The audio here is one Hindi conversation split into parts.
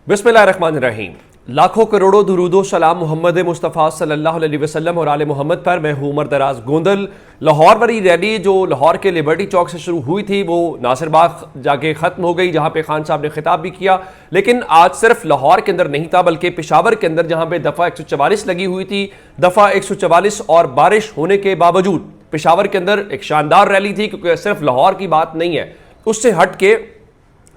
बिस्मिल्लाहिर्रहमानिर्रहीम। लाखों करोड़ों दुरूदो सलाम मोहम्मद मुस्तफ़ा सल्लल्लाहु अलैहि वसल्लम और आले मोहम्मद पर। मैं हूँ उमर दराज गोंदल। लाहौर वाली रैली जो लाहौर के लिबर्टी चौक से शुरू हुई थी वो नासिर बाग जाके ख़त्म हो गई, जहाँ पे खान साहब ने खिताब भी किया। लेकिन आज सिर्फ लाहौर के अंदर नहीं था बल्कि पेशावर के अंदर, जहाँ पे दफ़ा 144 लगी हुई थी। दफ़ा 144 और बारिश होने के बावजूद पेशावर के अंदर एक शानदार रैली थी, क्योंकि सिर्फ लाहौर की बात नहीं है, उससे हट के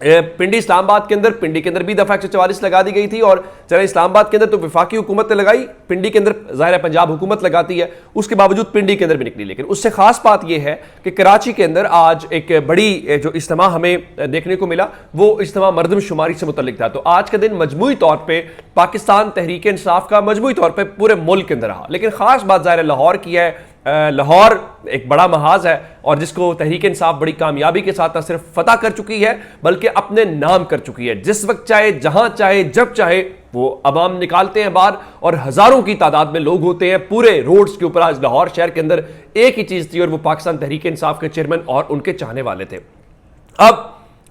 पिंडी इस्लामाबाद के अंदर, पिंडी के अंदर भी दफा 144 लगा दी गई थी। और चले इस्लामाबाद के अंदर तो वफाकी हुकूमत ने लगाई, पिंडी के अंदर ज़ाहिर है पंजाब हुकूमत लगाती है, उसके बावजूद पिंडी के अंदर भी निकली। लेकिन उससे खास बात यह है कि कराची के अंदर आज एक बड़ी जो इज्तिमा हमें देखने को मिला वो इज्तिमा मरदमशुमारी से मुतल्लिक था। तो आज का दिन मजमूई तौर पर पाकिस्तान तहरीक इंसाफ का मजमूई तौर पर पूरे मुल्क के अंदर रहा। लेकिन खास बात ज़ाहिर लाहौर की है। लाहौर एक बड़ा महाज है और जिसको तहरीक इंसाफ बड़ी कामयाबी के साथ न सिर्फ फतह कर चुकी है बल्कि अपने नाम कर चुकी है। जिस वक्त चाहे, जहां चाहे, जब चाहे वो अवाम निकालते हैं बाहर और हजारों की तादाद में लोग होते हैं पूरे रोड्स के ऊपर। आज लाहौर शहर के अंदर एक ही चीज थी और वो पाकिस्तान तहरीक इंसाफ के चेयरमैन और उनके चाहने वाले थे। अब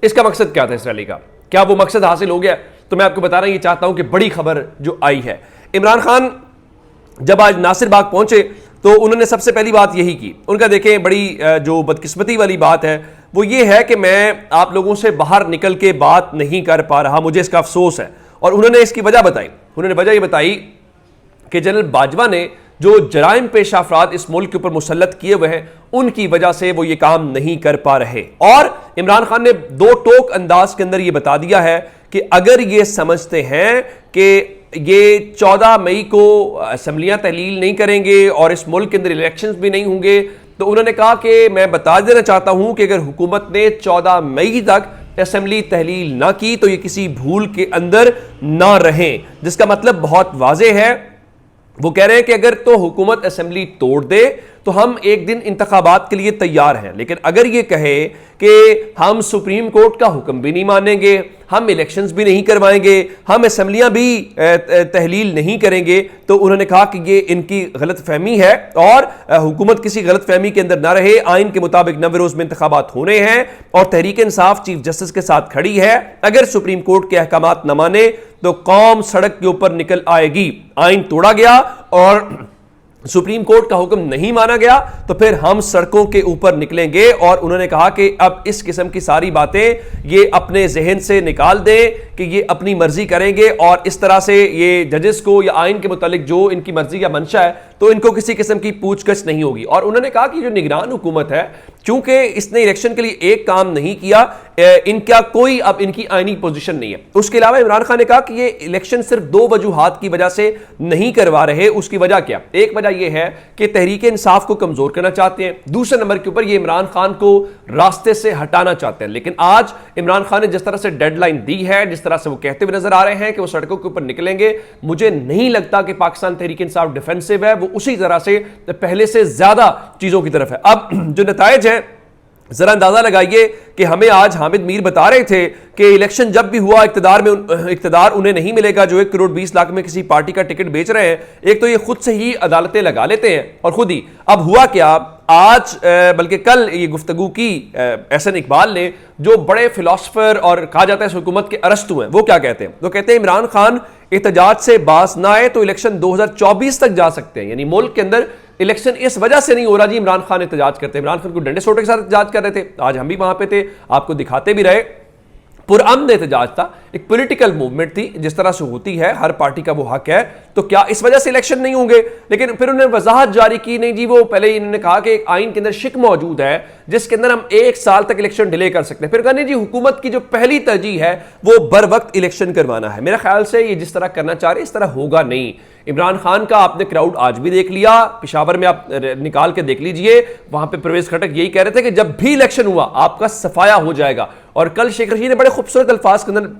इसका मकसद क्या था इस रैली का? क्या वो मकसद हासिल हो गया? तो मैं आपको बताना ये चाहता हूं कि बड़ी खबर जो आई है, इमरान खान जब आज नासिर बाग पहुंचे तो उन्होंने सबसे पहली बात यही की। उनका देखें बड़ी जो बदकिस्मती वाली बात है वो ये है कि मैं आप लोगों से बाहर निकल के बात नहीं कर पा रहा, मुझे इसका अफसोस है। और उन्होंने इसकी वजह बताई। उन्होंने वजह ये बताई कि जनरल बाजवा ने जो जराइम पेशा अफराद इस मुल्क के ऊपर मुसल्लत किए हुए हैं उनकी वजह से वो ये काम नहीं कर पा रहे। और इमरान खान ने दो टोक अंदाज के अंदर ये बता दिया है कि अगर ये समझते हैं कि ये 14 मई को असम्बलियां तहलील नहीं करेंगे और इस मुल्क के अंदर इलेक्शंस भी नहीं होंगे, तो उन्होंने कहा कि मैं बता देना चाहता हूं कि अगर हुकूमत ने 14 मई तक असम्बली तहलील ना की तो ये किसी भूल के अंदर ना रहें। जिसका मतलब बहुत वाजे है। वो कह रहे हैं कि अगर तो हुकूमत असम्बली तोड़ दे तो हम एक दिन इंतखाबात के लिए तैयार हैं, लेकिन अगर ये कहे कि हम सुप्रीम कोर्ट का हुक्म भी नहीं मानेंगे, हम इलेक्शंस भी नहीं करवाएंगे, हम असम्बलियां भी तहलील नहीं करेंगे, तो उन्होंने कहा कि ये इनकी गलत फहमी है और हुकूमत किसी गलत फहमी के अंदर ना रहे। आइन के मुताबिक 90 रोज में इंतखाबात होने हैं और तहरीक इंसाफ चीफ जस्टिस के साथ खड़ी है। अगर सुप्रीम कोर्ट के अहकामात न माने तो कौम सड़क के ऊपर निकल आएगी। आइन तोड़ा गया और सुप्रीम कोर्ट का हुक्म नहीं माना गया तो फिर हम सड़कों के ऊपर निकलेंगे। और उन्होंने कहा कि अब इस किस्म की सारी बातें ये अपने जहन से निकाल दें कि ये अपनी मर्जी करेंगे और इस तरह से ये जजेस को या आइन के मुतालिक जो इनकी मर्जी या मंशा है तो इनको किसी किस्म की पूछगछ नहीं होगी। और उन्होंने कहा कि जो निगरान हुकूमत है, चूंकि इसने इलेक्शन के लिए एक काम नहीं किया, इनका कोई अब इनकी आईनी पोजीशन नहीं है। उसके अलावा इमरान खान ने कहा कि ये इलेक्शन सिर्फ दो वजूहात की वजह से नहीं करवा रहे। उसकी वजह क्या? एक वजह यह है कि तहरीक इंसाफ को कमजोर करना चाहते हैं, दूसरे नंबर के ऊपर ये इमरान खान को रास्ते से हटाना चाहते हैं। लेकिन आज इमरान खान ने जिस तरह से डेडलाइन दी है, जिस तरह से वो कहते हुए नजर आ रहे हैं कि वो सड़कों के ऊपर निकलेंगे, मुझे नहीं लगता कि पाकिस्तान तहरीक इंसाफ डिफेंसिव है। वो उसी तरह से पहले से ज्यादा चीजों की तरफ है। अब जो नताइज है जरा अंदाजा लगाइए कि हमें आज हामिद मीर बता रहे थे कि इलेक्शन जब भी हुआ इक्तदार उन्हें नहीं मिलेगा जो 1 करोड़ 20 लाख में किसी पार्टी का टिकट बेच रहे हैं। एक तो ये खुद से ही अदालतें लगा लेते हैं और खुद ही। अब हुआ क्या, आज बल्कि कल ये गुफ्तगू की एहसन इकबाल ने, जो बड़े फिलोसफर और कहा जाता है हुकूमत के अरस्तू हैं, वो क्या कहते हैं? वो कहते हैं इमरान खान एहतजाज से बाज ना आए तो इलेक्शन 2024 तक जा सकते हैं। यानी मुल्क के अंदर इलेक्शन इस वजह से नहीं हो रहा जी इमरान खान एहतजाज करते हैं। इमरान खान को डंडे सोटे के साथ एहतजाज कर रहे थे, आज हम भी वहां पे थे, आपको दिखाते भी रहे। पुरअमन एहतजाज था, एक पॉलिटिकल मूवमेंट थी जिस तरह से होती है, हर पार्टी का वो हक है। तो क्या इस वजह से इलेक्शन नहीं होंगे? लेकिन फिर उन्होंने वजाहत जारी की, नहीं जी वो पहले इन्होंने कहा कि एक आइन के अंदर शिक मौजूद है जिसके अंदर हम 1 साल तक इलेक्शन डिले कर सकते हैं। फिर कहने जी हुकूमत की जो पहली तरजीह है वो बर वक्त इलेक्शन करवाना है। मेरे ख्याल से ये जिस तरह करना चाह रहे इस तरह होगा नहीं। इमरान खान का आपने क्राउड आज भी देख लिया, पेशावर में आप निकाल के देख लीजिए, वहां पे परवेज खटक यही कह रहे थे कि जब भी इलेक्शन हुआ आपका सफाया हो जाएगा। और कल शेख रशीद ने बड़े खूबसूरत अल्फाज के अंदर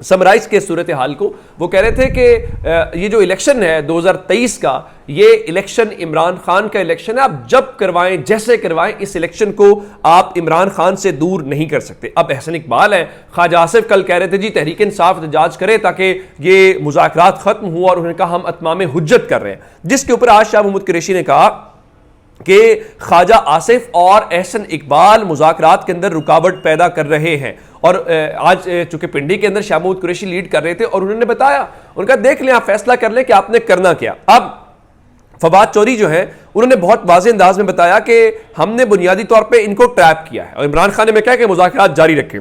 समराइज के सूरत हाल को, वो कह रहे थे कि ये जो इलेक्शन है 2023 का, ये इलेक्शन इमरान खान का इलेक्शन है। आप जब करवाएं, जैसे करवाएं, इस इलेक्शन को आप इमरान खान से दूर नहीं कर सकते। अब एहसन इकबाल है, ख्वाजा आसिफ कल कह रहे थे जी तहरीक इंसाफ एहतजाज करे ताकि ये मुज़ाकरात खत्म हुआ और उन्होंने कहा हम अतमाम हुज्जत कर रहे हैं, जिसके ऊपर आज शाह महमूद कुरैशी ने कहा कि ख्वाजा आसिफ और एहसन इकबाल मुज़ाकरात के अंदर रुकावट पैदा कर रहे हैं। और आज चूंकि पिंडी के अंदर शाह महमूद कुरैशी लीड कर रहे थे और उन्होंने बताया, उनका देख लें, आप फैसला कर लें कि आपने करना क्या। अब फवाद चौधरी जो है उन्होंने बहुत वाज़ेह अंदाज में बताया कि हमने बुनियादी तौर पे इनको ट्रैप किया है, और इमरान खान ने कहा कि मुज़ाकरात जारी रखें।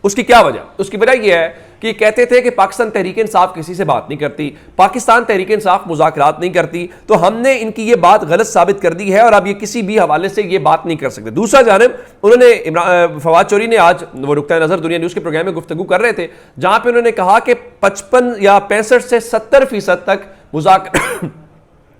उसकी क्या वजह? उसकी वजह यह है कि कहते थे कि पाकिस्तान तहरीक इंसाफ किसी से बात नहीं करती, पाकिस्तान तहरीक इंसाफ मुज़ाकरात नहीं करती, तो हमने इनकी ये बात गलत साबित कर दी है और अब ये किसी भी हवाले से ये बात नहीं कर सकते। दूसरा जानिब उन्होंने फवाद चौधरी ने आज वो नुक्ता नज़र दुनिया न्यूज़ के प्रोग्राम में गुफ्तगू कर रहे थे, जहां पर उन्होंने कहा कि 55 या 65 से 70% तक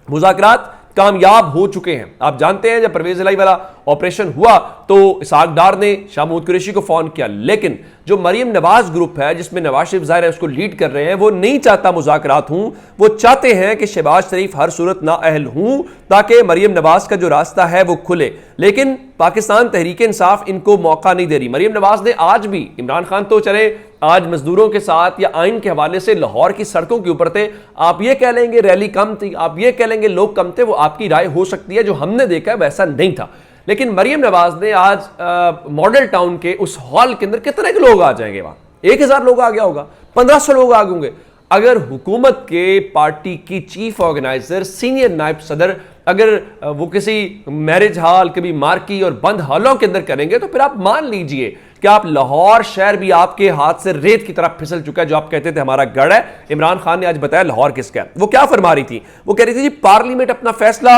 मुज़ाकरात कामयाब हो चुके हैं। आप जानते हैं जब परवेज इलाही वाला ऑपरेशन हुआ तो इसहाक डार ने शाह महमूद कुरैशी को फोन किया, लेकिन जो मरियम नवाज ग्रुप है जिसमें नवाज शरीफ ज़ाहिर है उसको लीड कर रहे हैं, वो नहीं चाहता मुज़ाकरात हूं। वो चाहते हैं कि शहबाज शरीफ हर सूरत नाअहल हूं ताकि मरियम नवाज का जो रास्ता है वो खुले, लेकिन पाकिस्तान तहरीक इंसाफ इनको मौका नहीं दे रही। मरियम नवाज ने आज भी, इमरान खान तो चले आज मजदूरों के साथ या आइन के हवाले से लाहौर की सड़कों के ऊपर थे, आप ये कह लेंगे रैली कम थी, आप ये कह लेंगे लोग कम थे, वो आपकी राय हो सकती है, जो हमने देखा वैसा नहीं था। लेकिन मरियम नवाज ने आज मॉडल टाउन के उस हॉल के अंदर कितने के लोग आ जाएंगे, वहां 1000 लोग आ गया होगा, 1500 लोग आ गए। अगर हुकूमत के पार्टी की चीफ ऑर्गेनाइजर, सीनियर नायब सदर, अगर वो किसी मैरिज हॉल, कभी मार्की और बंद हॉलों के अंदर करेंगे, तो फिर आप मान लीजिए कि आप लाहौर शहर भी आपके हाथ से रेत की तरफ फिसल चुका है, जो आप कहते थे हमारा गढ़ है। इमरान खान ने आज बताया लाहौर किसका है। वो क्या फरमा रही थी? वो कह रही थी जी पार्लियामेंट अपना फैसला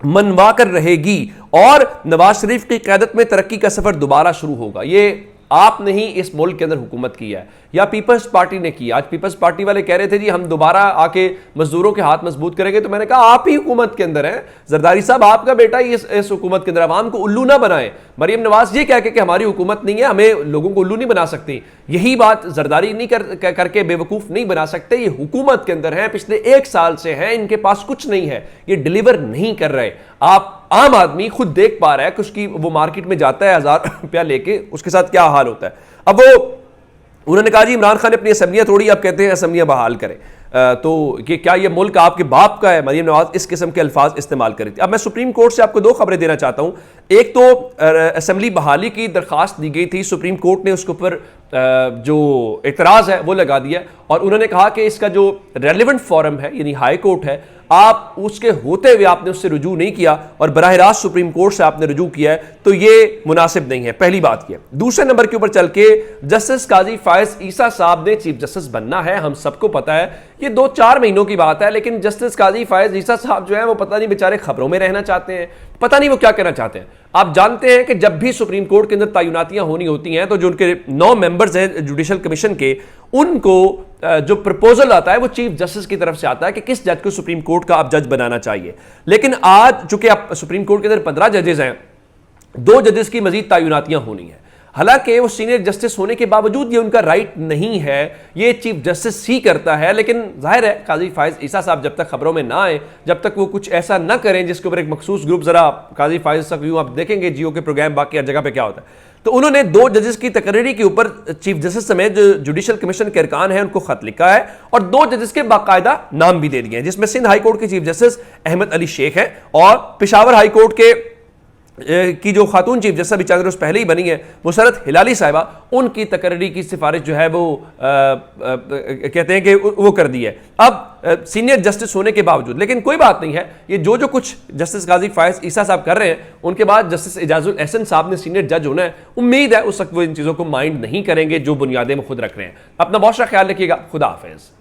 मनवा कर रहेगी और नवाज शरीफ की क़यादत में तरक्की का सफर दोबारा शुरू होगा। ये आपने ही इस मुल्क के अंदर हुकूमत की है या पीपल्स पार्टी ने की? आज पीपल्स पार्टी वाले कह रहे थे जी हम दोबारा आके मजदूरों के हाथ मजबूत करेंगे, तो मैंने कहा आप ही हुकूमत के अंदर हैं, जरदारी साहब आपका बेटा ही इस हुकूमत के अंदर, आवाम को उल्लू ना बनाए। मरियम नवाज ये कह के कि हमारी हुकूमत नहीं है, हमें लोगों को उल्लू नहीं बना सकती, यही बात जरदारी नहीं करके बेवकूफ नहीं बना सकते। ये हुकूमत के अंदर है, पिछले 1 साल से है, इनके पास कुछ नहीं है, ये डिलीवर नहीं कर रहे। आप आम आदमी खुद देख पा रहा है कि उसकी वो मार्केट में जाता है 1000 रुपया लेके, उसके साथ क्या हाल होता है। अब वो उन्होंने कहा जी इमरान खान ने अपनी असम्बलियां तोड़ी, अब कहते हैं असम्बलियां बहाल करें। तो ये क्या ये मुल्क आपके बाप का है? मरियम नवाज इस किस्म के अल्फाज इस्तेमाल करी थी। अब मैं सुप्रीम कोर्ट से आपको 2 खबरें देना चाहता हूं। एक तो असम्बली बहाली की दरखास्त दी गई थी, सुप्रीम कोर्ट ने उसके ऊपर जो एतराज है वो लगा दिया और उन्होंने कहा कि इसका जो रेलिवेंट फॉरम है यानी हाई कोर्ट है, आप उसके होते हुए आपने उससे रुजू नहीं किया और बराह रास्त सुप्रीम कोर्ट से आपने रुजू किया है, तो ये मुनासिब नहीं है। पहली बात यह। दूसरे नंबर के ऊपर चल के जस्टिस काजी फायज ईसा साहब ने चीफ जस्टिस बनना है, हम सबको पता है, ये 2-4 महीनों की बात है, लेकिन जस्टिस काजी फायज ईसा साहब जो है वो पता नहीं बेचारे खबरों में रहना चाहते हैं, पता नहीं वो क्या कहना चाहते हैं। आप जानते हैं कि जब भी सुप्रीम कोर्ट के अंदर तैनातियां होनी होती हैं तो जो उनके 9 मेंबर्स हैं जुडिशल कमीशन के, उनको जो प्रपोजल आता है वो चीफ जस्टिस की तरफ से आता है कि किस जज को सुप्रीम कोर्ट का आप जज बनाना चाहिए। लेकिन आज चूंकि आप सुप्रीम कोर्ट के अंदर 15 जजेस हैं, 2 जजेस की मजीद तैनातियां होनी है। हालांकि वो सीनियर जस्टिस होने के बावजूद ये उनका राइट नहीं है, ये चीफ जस्टिस ही करता है। लेकिन जाहिर है काजी फायज ईसा साहब जब तक खबरों में ना आए, जब तक वो कुछ ऐसा ना करें जिसके ऊपर एक मखसूस ग्रुप, जरा काजी फायज साहब यूं आप देखेंगे जियो के प्रोग्राम बाकी हर जगह पे क्या होता है, तो उन्होंने 2 जजेस की तकरीरी के ऊपर चीफ जस्टिस समेत जो जुडिशल कमीशन के अरकान है उनको खत लिखा है और 2 जजेस के बाकायदा नाम भी दे दिए हैं, जिसमें सिंध हाई कोर्ट के चीफ जस्टिस अहमद अली शेख हैं और पेशावर हाई कोर्ट की जो खातून चीफ जस्टिस अभी चंद रोज पहले ही बनी है मुसरत हिलाली साहिबा, उनकी तकरीरी की सिफारिश जो है वो कहते हैं कि वो कर दी है अब सीनियर जस्टिस होने के बावजूद। लेकिन कोई बात नहीं है, ये जो कुछ जस्टिस काजी फायज ईसा साहब कर रहे हैं, उनके बाद जस्टिस इजाजुल एहसन साहब ने सीनियर जज होना है। उम्मीद है उस वक्त वो इन चीज़ों को माइंड नहीं करेंगे जो बुनियादें में खुद रख रहे हैं। अपना बहुत सा ख्याल रखिएगा। खुदा हाफिज।